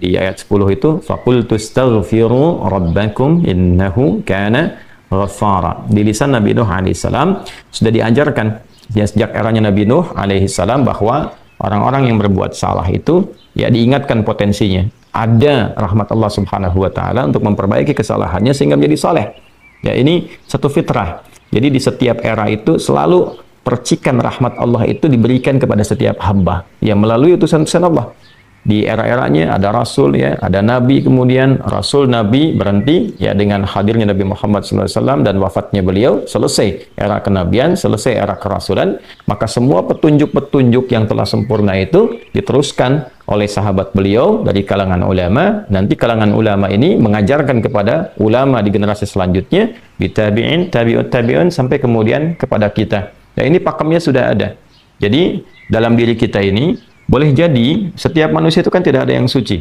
di ayat 10 itu faqultu astaghfiru rabbakum innahu kana ghaffara. Di lisan Nabi Nuh alaihissalam sudah diajarkan ya, sejak eranya Nabi Nuh alaihissalam bahwa orang-orang yang berbuat salah itu ya diingatkan potensinya. Ada rahmat Allah Subhanahu wa taala untuk memperbaiki kesalahannya sehingga menjadi saleh. Ya, ini satu fitrah. Jadi di setiap era itu selalu percikan rahmat Allah itu diberikan kepada setiap hamba yang melalui utusan-utusan Allah. Di era-eranya ada rasul ya, ada nabi, kemudian rasul nabi berhenti ya dengan hadirnya Nabi Muhammad SAW dan wafatnya beliau, selesai era kenabian, selesai era kerasulan, maka semua petunjuk-petunjuk yang telah sempurna itu diteruskan oleh sahabat beliau dari kalangan ulama. Nanti kalangan ulama ini mengajarkan kepada ulama di generasi selanjutnya, tabi'in, tabi'ut tabi'un, sampai kemudian kepada kita. Ya, ini pakemnya sudah ada. Jadi dalam diri kita ini boleh jadi setiap manusia itu kan tidak ada yang suci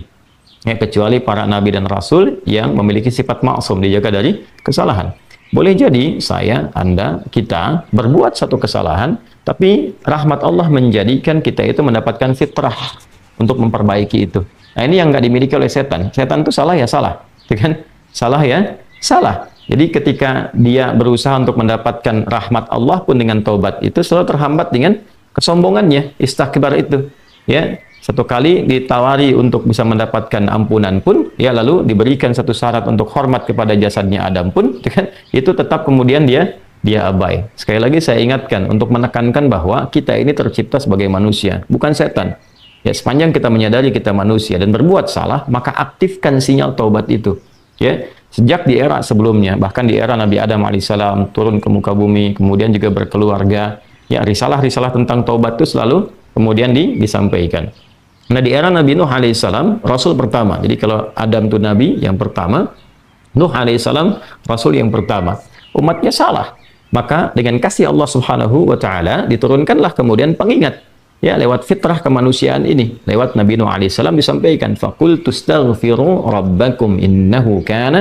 ya, kecuali para nabi dan rasul yang memiliki sifat maksum, dijaga dari kesalahan. Boleh jadi saya, Anda, kita berbuat satu kesalahan, tapi rahmat Allah menjadikan kita itu mendapatkan fitrah untuk memperbaiki itu. Nah, ini yang nggak dimiliki oleh setan. Setan itu salah ya salah, kan? Salah ya salah. Jadi ketika dia berusaha untuk mendapatkan rahmat Allah pun dengan taubat itu selalu terhambat dengan kesombongannya, istakbar itu. Ya, satu kali ditawari untuk bisa mendapatkan ampunan pun, ya lalu diberikan satu syarat untuk hormat kepada jasadnya Adam pun, kan? Itu tetap kemudian dia abai. Sekali lagi saya ingatkan untuk menekankan bahwa kita ini tercipta sebagai manusia, bukan setan. Ya, sepanjang kita menyadari kita manusia dan berbuat salah, maka aktifkan sinyal taubat itu. Ya, sejak di era sebelumnya, bahkan di era Nabi Adam alaihissalam turun ke muka bumi, kemudian juga berkeluarga, ya risalah-risalah tentang taubat itu selalu kemudian disampaikan. Nah, di era Nabi Nuh alaihissalam, Rasul pertama. Jadi kalau Adam itu Nabi yang pertama, Nuh alaihissalam Rasul yang pertama. Umatnya salah. Maka dengan kasih Allah Subhanahu wa ta'ala, diturunkanlah kemudian pengingat. Ya, lewat fitrah kemanusiaan ini. Lewat Nabi Nuh alaihissalam disampaikan, فَقُلْتُ اسْتَغْفِرُوا رَبَّكُمْ إِنَّهُ كَانَ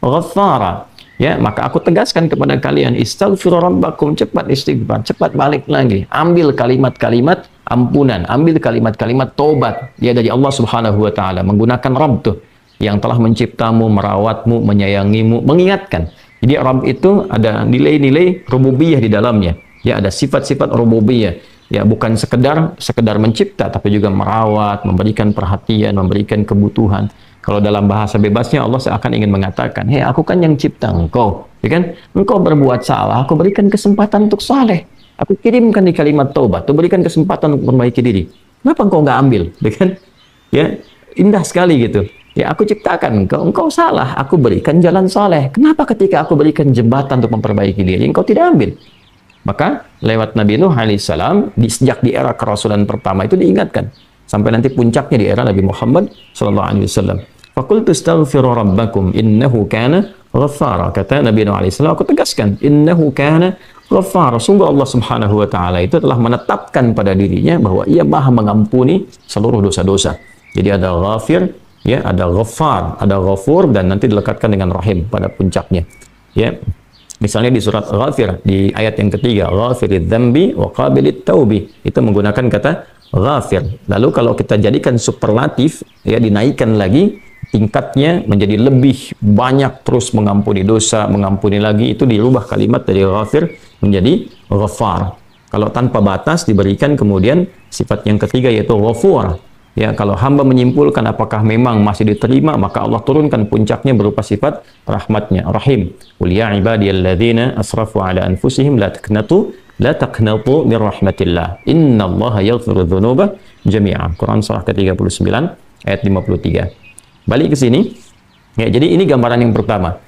غَفَّارًا. Ya, maka aku tegaskan kepada kalian, istaghfiru rabbakum, cepat istighfar, cepat balik lagi. Ambil kalimat-kalimat ampunan, ambil kalimat-kalimat tobat ya dari Allah Subhanahu wa taala, menggunakan Rabb tuh yang telah menciptamu, merawatmu, menyayangimu, mengingatkan. Jadi Rabb itu ada nilai-nilai rububiyah di dalamnya. Ya, ada sifat-sifat rububiyah. Ya, bukan sekedar mencipta, tapi juga merawat, memberikan perhatian, memberikan kebutuhan. Kalau dalam bahasa bebasnya Allah seakan ingin mengatakan, hei, aku kan yang cipta engkau, ya kan? Engkau berbuat salah, aku berikan kesempatan untuk saleh. Aku kirimkan di kalimat taubat, aku berikan kesempatan untuk memperbaiki diri. Kenapa engkau nggak ambil, ya kan? Ya, indah sekali gitu. Ya, aku ciptakan engkau salah, aku berikan jalan saleh. Kenapa ketika aku berikan jembatan untuk memperbaiki diri, engkau tidak ambil? Maka lewat Nabi Nuh alaihissalam, sejak di era kerasulan pertama itu diingatkan. Sampai nanti puncaknya di era Nabi Muhammad SAW. Faqultu astaghfiru rabbakum innahu kana ghaffara. Kata Nabi Nuh alaihissalam, aku tegaskan, innahu kana ghaffara. Sungguh Allah Subhanahu wa taala itu telah menetapkan pada dirinya bahwa ia Maha mengampuni seluruh dosa-dosa. Jadi ada ghafir, ya, ada ghaffar, ada ghafur, dan nanti dilekatkan dengan rahim pada puncaknya. Ya. Misalnya di surat Ghafir di ayat yang ketiga, ghafiridz dzambi wa qabilit taubi, itu menggunakan kata ghafir. Lalu kalau kita jadikan superlatif, ya, dinaikkan lagi tingkatnya menjadi lebih banyak, terus mengampuni dosa, mengampuni lagi, itu dirubah kalimat dari ghafir menjadi ghaffar. Kalau tanpa batas diberikan kemudian sifat yang ketiga yaitu ghafur. Ya, kalau hamba menyimpulkan apakah memang masih diterima, maka Allah turunkan puncaknya berupa sifat rahmatnya, rahim. Qul ya ibadiyalladzina asrafu ala anfusihim la taqnatu min rahmatillah. Innallaha yaghfiru dzunuba jami'a. Quran surah ke-39 ayat 53. Balik ke sini. Ya, jadi ini gambaran yang pertama.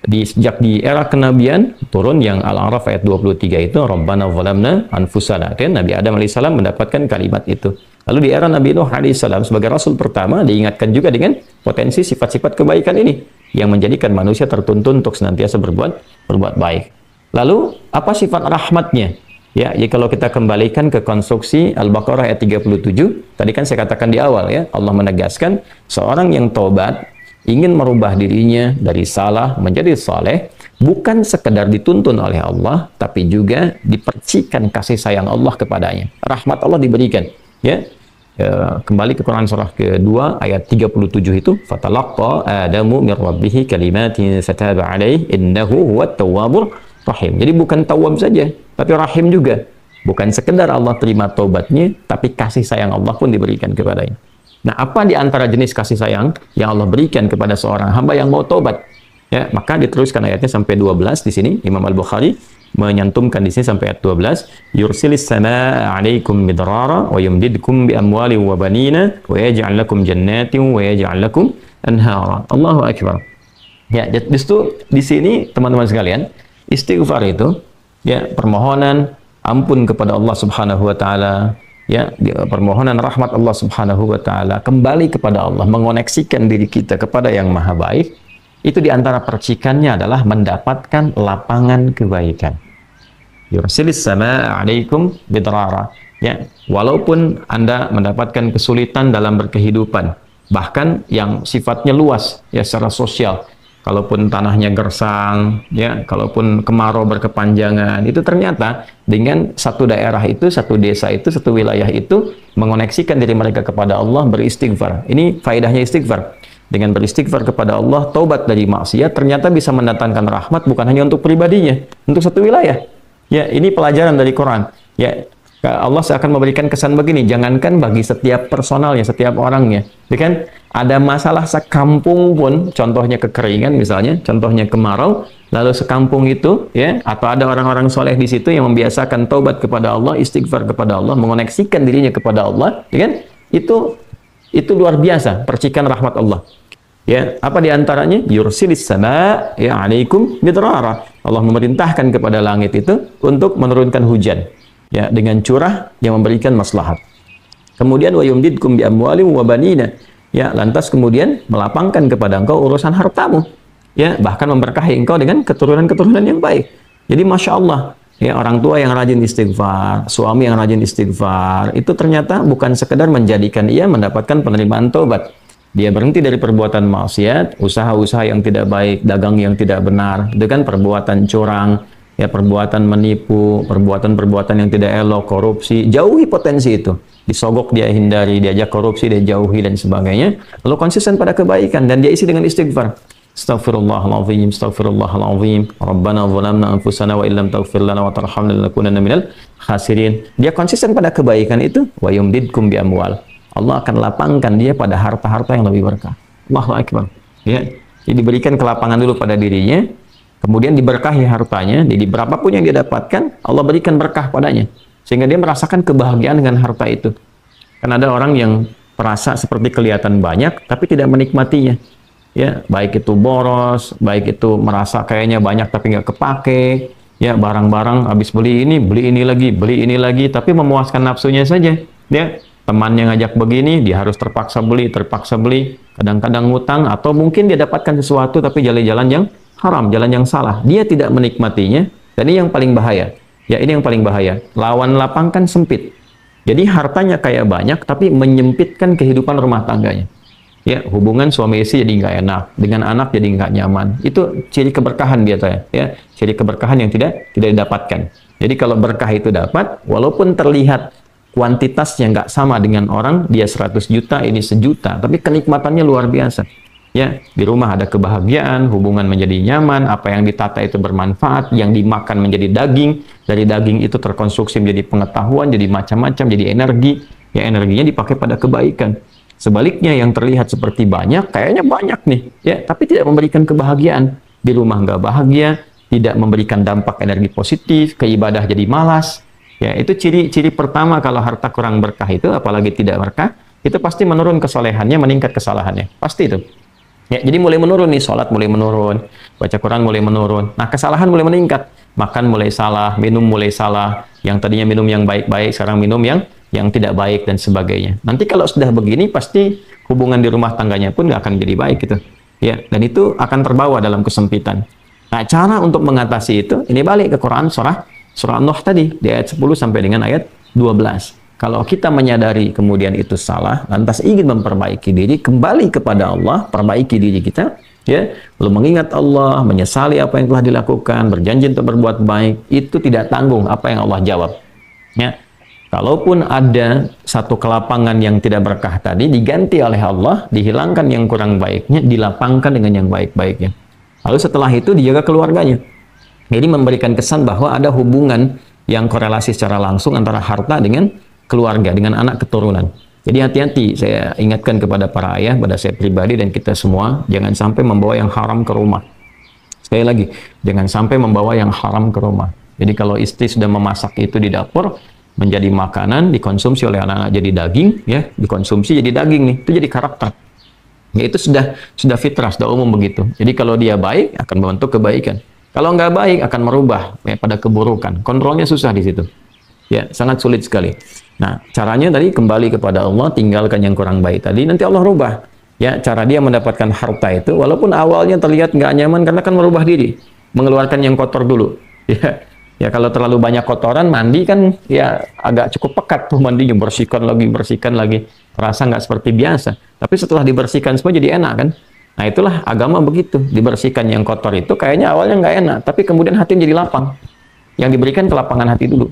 Sejak di era kenabian turun yang Al-A'raf ayat 23 itu Rabbana zalamna anfusana. Dan Nabi Adam alaihissalam mendapatkan kalimat itu. Lalu di era Nabi Nuh alaihissalam sebagai rasul pertama diingatkan juga dengan potensi sifat-sifat kebaikan ini yang menjadikan manusia tertuntun untuk senantiasa berbuat baik. Lalu apa sifat rahmatnya? Ya, jadi kalau kita kembalikan ke konstruksi Al-Baqarah ayat 37, tadi kan saya katakan di awal ya, Allah menegaskan seorang yang taubat ingin merubah dirinya dari salah menjadi saleh, bukan sekedar dituntun oleh Allah, tapi juga dipercikan kasih sayang Allah kepadanya. Rahmat Allah diberikan. Ya, Kembali ke Quran surah kedua ayat 37 itu, fatalaqqa Adamu min rabbih kalimatin fataba alaihi innahu huwat tawwabur rahim. Jadi bukan tawwab saja, tapi rahim juga. Bukan sekedar Allah terima taubatnya, tapi kasih sayang Allah pun diberikan kepadanya. Nah, apa di antara jenis kasih sayang yang Allah berikan kepada seorang hamba yang mau taubat? Ya, maka diteruskan ayatnya sampai 12 di sini. Imam Al-Bukhari menyantumkan di sini sampai ayat 12, yursilis samaa 'alaikum midrara wa yumdidkum bi amwali wa banina wa yaj'al lakum jannatin wa yaj'al lakum anhara. Allahu akbar. Ya, justru di sini teman-teman sekalian, istighfar itu ya permohonan ampun kepada Allah Subhanahu wa taala, ya, permohonan rahmat Allah Subhanahu wa taala, kembali kepada Allah, mengoneksikan diri kita kepada yang Maha Baik. Itu diantara percikannya adalah mendapatkan lapangan kebaikan. Yursilis samaa 'alaikum bidrara. Ya, walaupun Anda mendapatkan kesulitan dalam berkehidupan, bahkan yang sifatnya luas ya secara sosial. Kalaupun tanahnya gersang, ya, kalaupun kemarau berkepanjangan, itu ternyata dengan satu daerah itu, satu desa itu, satu wilayah itu mengoneksikan diri mereka kepada Allah, beristighfar. Ini faedahnya istighfar. Dengan beristighfar kepada Allah, taubat dari maksiat, ternyata bisa mendatangkan rahmat bukan hanya untuk pribadinya, untuk satu wilayah. Ya, ini pelajaran dari Quran. Ya, Allah seakan memberikan kesan begini, jangankan bagi setiap personalnya, setiap orangnya. Ya kan? Ada masalah sekampung pun, contohnya kekeringan misalnya, contohnya kemarau, lalu sekampung itu, ya, atau ada orang-orang soleh di situ yang membiasakan taubat kepada Allah, istighfar kepada Allah, mengoneksikan dirinya kepada Allah, ya kan? Itu luar biasa, percikan rahmat Allah. Ya, apa diantaranya? Yursilis sama ya 'alaikum midrara. Allah memerintahkan kepada langit itu untuk menurunkan hujan, ya, dengan curah yang memberikan maslahat. Kemudian wa yumdidkum bi amwalin wa banina. Ya, lantas kemudian melapangkan kepada engkau urusan hartamu. Ya, bahkan memberkahi engkau dengan keturunan-keturunan yang baik. Jadi Masya Allah, ya, orang tua yang rajin istighfar, suami yang rajin istighfar, itu ternyata bukan sekedar menjadikan ia mendapatkan penerimaan taubat. Dia berhenti dari perbuatan maksiat, usaha-usaha yang tidak baik, dagang yang tidak benar, dengan perbuatan curang, ya, perbuatan menipu, perbuatan-perbuatan yang tidak elok, korupsi, jauhi potensi itu. Disogok dia hindari, diajak korupsi dia jauhi dan sebagainya. Lalu konsisten pada kebaikan dan dia isi dengan istighfar. Astaghfirullahaladzim, astaghfirullahaladzim, Rabbana zalamna anfusana wa illam taghfir lana wa tarhamna lanakunanna minal khasirin. Dia konsisten pada kebaikan itu, wa yumdidkum bi amwal. Allah akan lapangkan dia pada harta-harta yang lebih berkah. Allahu akbar. Ya, jadi diberikan kelapangan dulu pada dirinya, kemudian diberkahi hartanya. Jadi berapapun yang dia dapatkan, Allah berikan berkah padanya, sehingga dia merasakan kebahagiaan dengan harta itu. Karena ada orang yang merasa seperti kelihatan banyak, tapi tidak menikmatinya. Ya, baik itu boros, baik itu merasa kayaknya banyak tapi nggak kepake. Ya, barang-barang habis beli ini lagi, tapi memuaskan nafsunya saja. Ya, temannya ngajak begini, dia harus terpaksa beli, kadang-kadang ngutang, atau mungkin dia dapatkan sesuatu tapi jalan-jalan yang haram, jalan yang salah. Dia tidak menikmatinya, dan ini yang paling bahaya. Ya, ini yang paling bahaya. Lawan lapang kan sempit. Jadi hartanya kayak banyak, tapi menyempitkan kehidupan rumah tangganya. Ya, hubungan suami istri jadi nggak enak, dengan anak jadi nggak nyaman. Itu ciri keberkahan biasanya, ya, ciri keberkahan yang tidak didapatkan. Jadi kalau berkah itu dapat, walaupun terlihat kuantitasnya nggak sama dengan orang, dia 100 juta, ini 1 juta, tapi kenikmatannya luar biasa. Ya, di rumah ada kebahagiaan, hubungan menjadi nyaman, apa yang ditata itu bermanfaat, yang dimakan menjadi daging, dari daging itu terkonstruksi menjadi pengetahuan, jadi macam-macam, jadi energi, ya, energinya dipakai pada kebaikan. Sebaliknya yang terlihat seperti banyak, kayaknya banyak nih, ya, tapi tidak memberikan kebahagiaan. Di rumah nggak bahagia, tidak memberikan dampak energi positif, ke ibadah jadi malas. Ya, itu ciri-ciri pertama kalau harta kurang berkah itu, apalagi tidak berkah, itu pasti menurun kesolehannya, meningkat kesalahannya. Pasti itu. Ya, jadi mulai menurun nih, sholat mulai menurun, baca Quran mulai menurun. Nah, kesalahan mulai meningkat. Makan mulai salah, minum mulai salah. Yang tadinya minum yang baik-baik, sekarang minum yang tidak baik dan sebagainya. Nanti kalau sudah begini, pasti hubungan di rumah tangganya pun nggak akan jadi baik gitu. Ya, dan itu akan terbawa dalam kesempitan. Nah, cara untuk mengatasi itu, ini balik ke Quran Surah Nuh tadi, di ayat 10 sampai dengan ayat 12. Kalau kita menyadari kemudian itu salah, lantas ingin memperbaiki diri, kembali kepada Allah, perbaiki diri kita, ya, lalu mengingat Allah, menyesali apa yang telah dilakukan, berjanji untuk berbuat baik, itu tidak tanggung apa yang Allah jawab. Ya. Kalaupun ada satu kelapangan yang tidak berkah tadi, diganti oleh Allah, dihilangkan yang kurang baiknya, dilapangkan dengan yang baik-baiknya. Lalu setelah itu dijaga keluarganya. Jadi memberikan kesan bahwa ada hubungan yang korelasi secara langsung antara harta dengan keluarga, dengan anak keturunan. Jadi hati-hati, saya ingatkan kepada para ayah, pada saya pribadi dan kita semua, jangan sampai membawa yang haram ke rumah. Sekali lagi, jangan sampai membawa yang haram ke rumah. Jadi kalau istri sudah memasak itu di dapur, menjadi makanan, dikonsumsi oleh anak-anak jadi daging, ya, dikonsumsi jadi daging nih, itu jadi karakter. Ya, itu sudah fitrah, sudah umum begitu. Jadi kalau dia baik, akan membentuk kebaikan. Kalau nggak baik, akan merubah ya, pada keburukan. Kontrolnya susah di situ. Ya, sangat sulit sekali. Nah, caranya tadi kembali kepada Allah, tinggalkan yang kurang baik tadi, nanti Allah rubah. Ya, cara dia mendapatkan harta itu, walaupun awalnya terlihat nggak nyaman, karena kan merubah diri, mengeluarkan yang kotor dulu. Ya. Ya kalau terlalu banyak kotoran, mandi kan ya agak cukup pekat tuh mandinya, bersihkan lagi. Terasa nggak seperti biasa. Tapi setelah dibersihkan semua jadi enak kan? Nah itulah agama begitu. Dibersihkan yang kotor itu kayaknya awalnya nggak enak, tapi kemudian hatinya jadi lapang. Yang diberikan kelapangan hati dulu.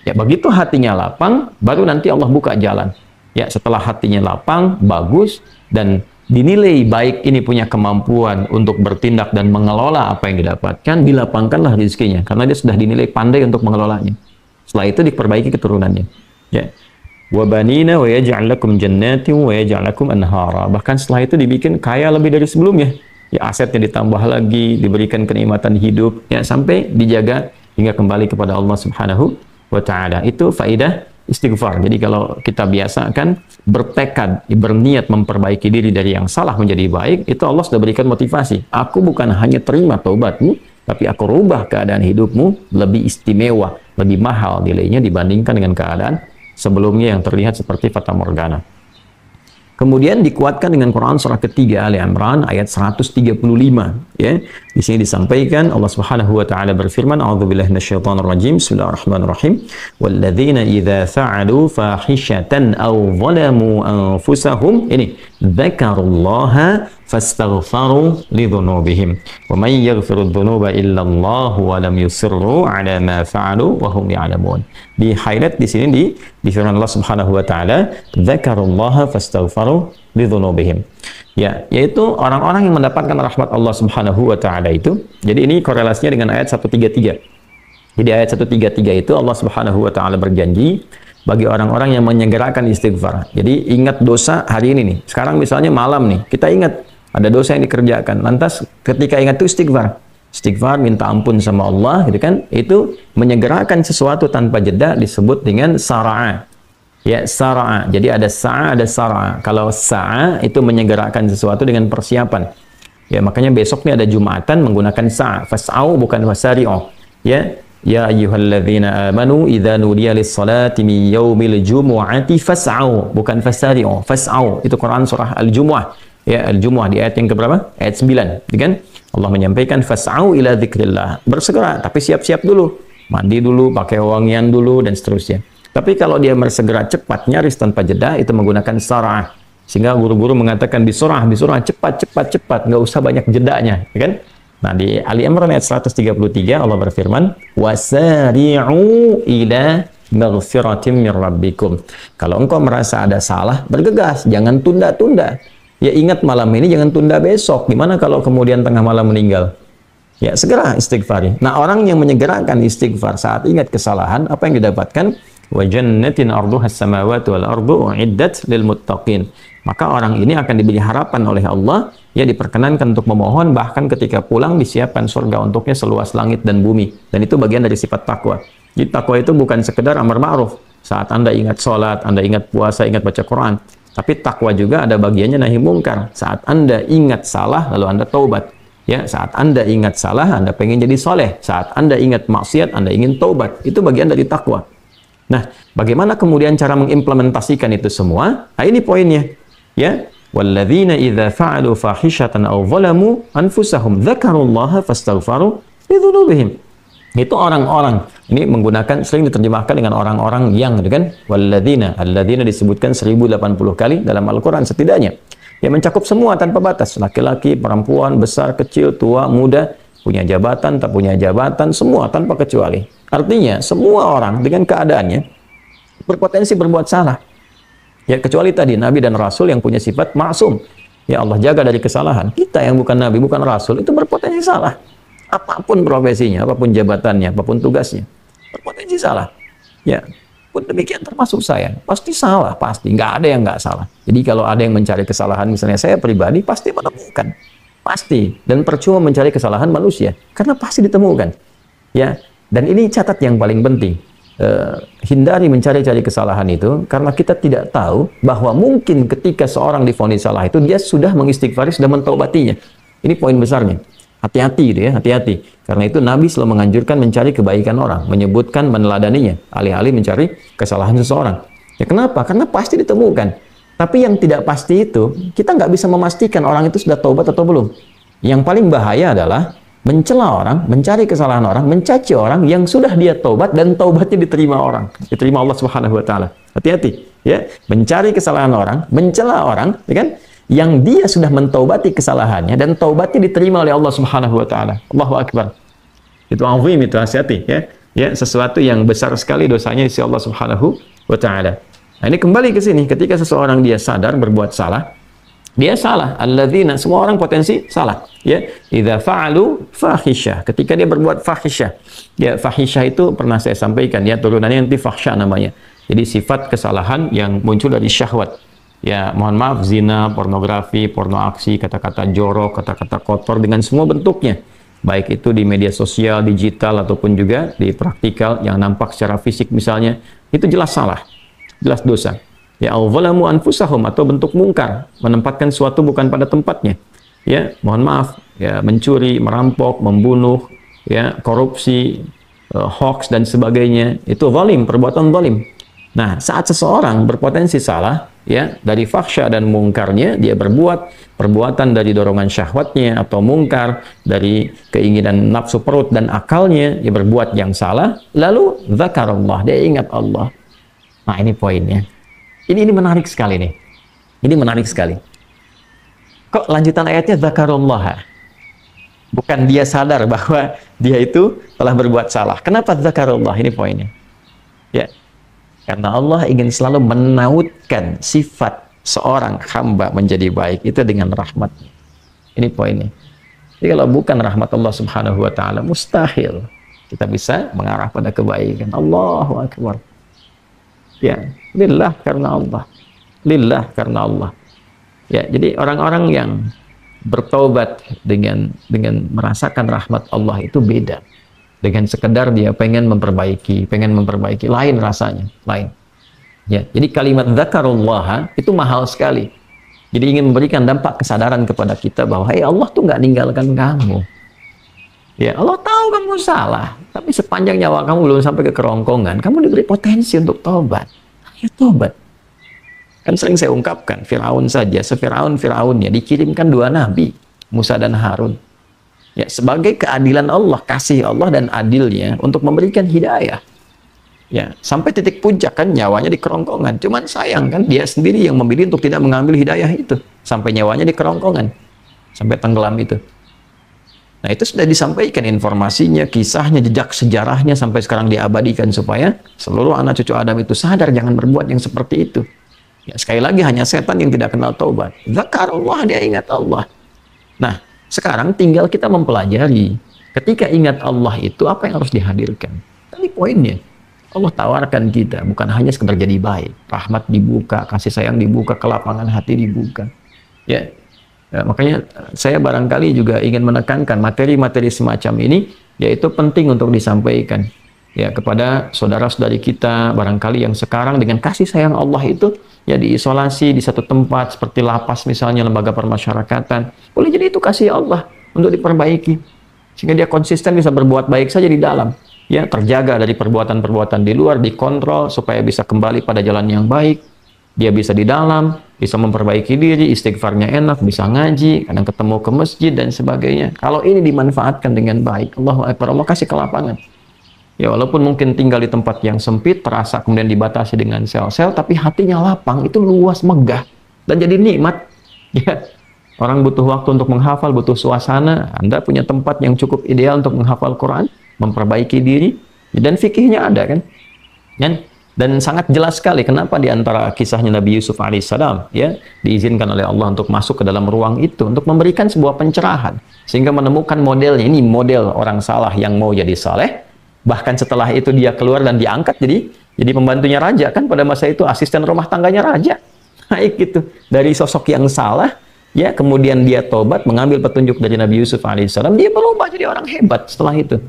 Ya begitu hatinya lapang, baru nanti Allah buka jalan. Ya setelah hatinya lapang, bagus, dan dinilai baik ini punya kemampuan untuk bertindak dan mengelola apa yang didapatkan, dilapangkanlah rezekinya karena dia sudah dinilai pandai untuk mengelolanya. Setelah itu diperbaiki keturunannya. Ya. Wa banina wa yaj'al lakum jannatin wa yaj'al lakum anhara. Bahkan setelah itu dibikin kaya lebih dari sebelumnya. Ya asetnya ditambah lagi, diberikan kenikmatan hidup, ya sampai dijaga hingga kembali kepada Allah Subhanahu wa taala. Itu faidah istighfar. Jadi kalau kita biasakan bertekad, berniat memperbaiki diri dari yang salah menjadi baik, itu Allah sudah berikan motivasi. Aku bukan hanya terima taubatmu, tapi aku rubah keadaan hidupmu lebih istimewa, lebih mahal nilainya dibandingkan dengan keadaan sebelumnya yang terlihat seperti fata morgana. Kemudian dikuatkan dengan Quran surah ketiga Ali Imran ayat 135 ya. Di sini disampaikan Allah Subhanahu wa taala berfirman, a'udzubillahi minasyaitonir rajim. Bismillahirrahmanirrahim. Walladzina idza fa'alu fahishatan aw zalamu anfusahum ini dzakarullaha fastaghfaru lidzunubihim wa may yaghfiru dzunuba illa Allah wa lam yusirru ala ma fa'alu wa hum ya'lamun. Di highlight di sini di firman Allah Subhanahu wa taala, dzakarullaha fastaghfaru lidzunubihim. Ya, yaitu orang-orang yang mendapatkan rahmat Allah Subhanahu wa taala itu. Jadi ini korelasinya dengan ayat 133. Jadi ayat 133 itu Allah Subhanahu wa taala berjanji bagi orang-orang yang menyegerakan istighfar. Jadi ingat dosa hari ini nih. Sekarang misalnya malam nih, kita ingat ada dosa yang dikerjakan. Lantas ketika ingat itu istighfar. Istighfar, minta ampun sama Allah, gitu kan? Itu menyegerakan sesuatu tanpa jeda disebut dengan sara'a. Ya, sara'a. Jadi ada sa'a, ada sara'a. Kalau sa'a itu menyegerakan sesuatu dengan persiapan. Ya, makanya besok nih ada Jumatan menggunakan sa'a. Fas'au bukan fasari'u. Ya, ya ayyuhalladzina amanu idza nudiya lis-salati min yaumil jumu'ati fas'au bukan fasari'u. Fas'au itu Quran surah Al-Jumu'ah. Ya, Al-Jumu'ah di ayat yang keberapa? Ayat 9, kan? Allah menyampaikan fas'au ila dzikrillah. Bersegera, tapi siap-siap dulu. Mandi dulu, pakai wangian dulu dan seterusnya. Tapi kalau dia bersegera cepat, nyaris tanpa jeda, itu menggunakan sarah. Sehingga guru-guru mengatakan bisurah, cepat, nggak usah banyak jedanya, kan? Nah, di Ali Imran ayat 133 Allah berfirman, wasari'u ila maghfiratin mir rabbikum. Kalau engkau merasa ada salah, bergegas, jangan tunda-tunda. Ya ingat malam ini, jangan tunda besok. Gimana kalau kemudian tengah malam meninggal? Ya segera istighfari. Nah orang yang menyegerakan istighfar saat ingat kesalahan, apa yang didapatkan? Wa jannatin arduha as-samawati wal ardu uiddat lil muttaqin. Maka orang ini akan diberi harapan oleh Allah, ya diperkenankan untuk memohon, bahkan ketika pulang disiapkan surga untuknya seluas langit dan bumi. Dan itu bagian dari sifat takwa. Jadi takwa itu bukan sekedar amar ma'ruf. Saat Anda ingat sholat, Anda ingat puasa, ingat baca Quran. Tapi takwa juga ada bagiannya nahi mungkar. Saat Anda ingat salah, lalu Anda taubat. Ya, saat Anda ingat salah, Anda pengen jadi soleh. Saat Anda ingat maksiat, Anda ingin taubat. Itu bagian dari takwa. Nah, bagaimana kemudian cara mengimplementasikan itu semua? Nah, ini poinnya. Ya, walladzina idza fa'alu fahishatan aw zalamu anfusahum dzakarullaha fastaghfaru lidzunubihim. Itu orang-orang. Ini menggunakan, sering diterjemahkan dengan orang-orang yang, gitu kan? Walladzina, alladzina disebutkan 1080 kali dalam Al-Quran setidaknya. Ya mencakup semua tanpa batas. Laki-laki, perempuan, besar, kecil, tua, muda, punya jabatan, tak punya jabatan, semua tanpa kecuali. Artinya, semua orang dengan keadaannya, berpotensi berbuat salah. Ya, kecuali tadi nabi dan rasul yang punya sifat maksum. Ya, Allah jaga dari kesalahan. Kita yang bukan nabi, bukan rasul, itu berpotensi salah. Apapun profesinya, apapun jabatannya, apapun tugasnya, berpotensi salah. Ya, pun demikian termasuk saya. Pasti salah, pasti. Nggak ada yang nggak salah. Jadi kalau ada yang mencari kesalahan, misalnya saya pribadi, pasti menemukan. Pasti. Dan percuma mencari kesalahan manusia. Karena pasti ditemukan. Ya, dan ini catat yang paling penting. Hindari mencari-cari kesalahan itu karena kita tidak tahu bahwa mungkin ketika seorang divonis salah itu dia sudah mengistighfari, sudah mentaubatinya. Ini poin besarnya. Hati-hati gitu ya, hati-hati. Karena itu Nabi selalu menganjurkan mencari kebaikan orang, menyebutkan, meneladaninya, alih-alih mencari kesalahan seseorang. Ya kenapa? Karena pasti ditemukan. Tapi yang tidak pasti itu, kita nggak bisa memastikan orang itu sudah taubat atau belum. Yang paling bahaya adalah mencela orang, mencari kesalahan orang, mencaci orang yang sudah dia taubat dan taubatnya diterima orang, diterima Allah Subhanahu wa taala. Hati-hati ya, mencari kesalahan orang, mencela orang, ya kan? Yang dia sudah mentaubati kesalahannya dan taubatnya diterima oleh Allah Subhanahu wa taala. Allahu akbar. Itu azim, itu hati-hati ya. Ya, sesuatu yang besar sekali dosanya di sisi Allah Subhanahu wa taala. Nah, ini kembali ke sini ketika seseorang dia sadar berbuat salah, dia salah. Alladzina, semua orang potensi salah. Ya, idza fa'alu fahisyah. Ketika dia berbuat fahisyah. Ya, fahisyah itu pernah saya sampaikan ya, turunannya nanti fahsya namanya. Jadi sifat kesalahan yang muncul dari syahwat. Ya, mohon maaf, zina, pornografi, porno aksi, kata-kata jorok, kata-kata kotor dengan semua bentuknya. Baik itu di media sosial, digital ataupun juga di praktikal yang nampak secara fisik misalnya, itu jelas salah. Jelas dosa. Ya, al-zalamu anfusahum, atau bentuk mungkar, menempatkan suatu bukan pada tempatnya. Ya, mohon maaf, ya, mencuri, merampok, membunuh, ya, korupsi, hoax dan sebagainya, itu zalim, perbuatan zalim. Nah, saat seseorang berpotensi salah, ya, dari fahsya dan mungkarnya, dia berbuat perbuatan dari dorongan syahwatnya atau mungkar, dari keinginan nafsu perut dan akalnya, dia berbuat yang salah, lalu zakarullah, dia ingat Allah. Nah, ini poinnya. Ini menarik sekali nih. Ini menarik sekali. Kok lanjutan ayatnya zakarullah? Bukan dia sadar bahwa dia itu telah berbuat salah. Kenapa zakarullah? Ini poinnya. Ya. Karena Allah ingin selalu menautkan sifat seorang hamba menjadi baik itu dengan rahmat. Ini poinnya. Jadi kalau bukan rahmat Allah Subhanahu wa taala, mustahil kita bisa mengarah pada kebaikan. Allahu akbar. Ya, lillah karena Allah. Lillah karena Allah. Ya, jadi orang-orang yang bertaubat dengan merasakan rahmat Allah itu beda. Dengan sekedar dia pengen memperbaiki, lain rasanya, lain. Ya, jadi kalimat zakarullah itu mahal sekali. Jadi ingin memberikan dampak kesadaran kepada kita bahwa hey, Allah tuh nggak ninggalkan kamu. Ya, Allah tahu kamu salah, tapi sepanjang nyawa kamu belum sampai ke kerongkongan, kamu diberi potensi untuk taubat. Ayo taubat. Kan sering saya ungkapkan, Firaun saja, Firaunnya dikirimkan 2 nabi, Musa dan Harun. Ya, sebagai keadilan Allah, kasih Allah dan adilnya untuk memberikan hidayah. Ya, sampai titik puncak kan nyawanya di kerongkongan. Cuman sayang kan dia sendiri yang memilih untuk tidak mengambil hidayah itu. Sampai nyawanya di kerongkongan. Sampai tenggelam itu. Nah, itu sudah disampaikan informasinya, kisahnya, jejak sejarahnya sampai sekarang diabadikan supaya seluruh anak cucu Adam itu sadar jangan berbuat yang seperti itu. Ya, sekali lagi hanya setan yang tidak kenal taubat. Zakarullah, dia ingat Allah. Nah, sekarang tinggal kita mempelajari ketika ingat Allah itu apa yang harus dihadirkan. Tadi poinnya, Allah tawarkan kita bukan hanya sekedar jadi baik, rahmat dibuka, kasih sayang dibuka, kelapangan hati dibuka. Ya, makanya saya barangkali juga ingin menekankan materi-materi semacam ini, yaitu penting untuk disampaikan ya kepada saudara-saudari kita barangkali yang sekarang dengan kasih sayang Allah itu ya diisolasi di satu tempat seperti lapas misalnya, lembaga permasyarakatan. Boleh jadi itu kasih Allah untuk diperbaiki sehingga dia konsisten bisa berbuat baik saja di dalam, ya, terjaga dari perbuatan-perbuatan di luar, dikontrol supaya bisa kembali pada jalan yang baik. Dia bisa di dalam, bisa memperbaiki diri, istighfarnya enak, bisa ngaji, kadang ketemu ke masjid dan sebagainya. Kalau ini dimanfaatkan dengan baik, Allahu akbar, Allah kasih kelapangan. Ya, walaupun mungkin tinggal di tempat yang sempit, terasa kemudian dibatasi dengan sel-sel, tapi hatinya lapang, itu luas, megah, dan jadi nikmat. Ya, orang butuh waktu untuk menghafal, butuh suasana. Anda punya tempat yang cukup ideal untuk menghafal Quran, memperbaiki diri, dan fikihnya ada kan? Dan Dan sangat jelas sekali kenapa di antara kisahnya Nabi Yusuf alaihissalam ya diizinkan oleh Allah untuk masuk ke dalam ruang itu untuk memberikan sebuah pencerahan sehingga menemukan modelnya. Ini model orang saleh yang mau jadi saleh. Bahkan setelah itu dia keluar dan diangkat jadi pembantunya raja, kan pada masa itu asisten rumah tangganya raja. Naik gitu dari sosok yang salah ya, kemudian dia tobat mengambil petunjuk dari Nabi Yusuf alaihissalam, dia berubah jadi orang hebat setelah itu.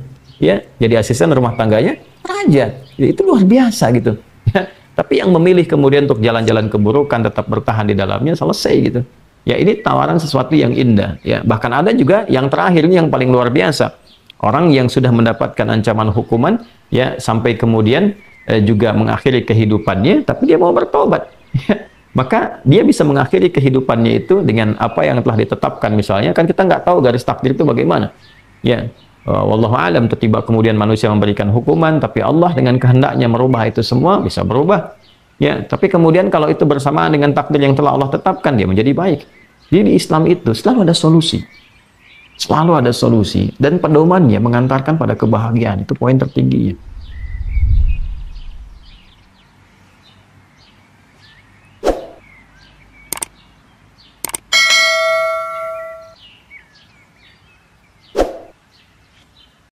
Ya, jadi asisten rumah tangganya raja. Ya, itu luar biasa gitu. Ya, tapi yang memilih kemudian untuk jalan-jalan keburukan, tetap bertahan di dalamnya, selesai gitu. Ya, ini tawaran sesuatu yang indah. Ya, bahkan ada juga yang terakhir ini yang paling luar biasa. Orang yang sudah mendapatkan ancaman hukuman, ya sampai kemudian juga mengakhiri kehidupannya, tapi dia mau bertobat. Ya, maka dia bisa mengakhiri kehidupannya itu dengan apa yang telah ditetapkan. Misalnya, kan kita nggak tahu garis takdir itu bagaimana. Ya. Wallahu alam, tiba kemudian manusia memberikan hukuman, tapi Allah dengan kehendaknya merubah itu semua, bisa berubah. Ya, tapi kemudian kalau itu bersamaan dengan takdir yang telah Allah tetapkan, dia menjadi baik. Jadi di Islam itu selalu ada solusi. Selalu ada solusi dan pedomannya mengantarkan pada kebahagiaan. Itu poin tertingginya.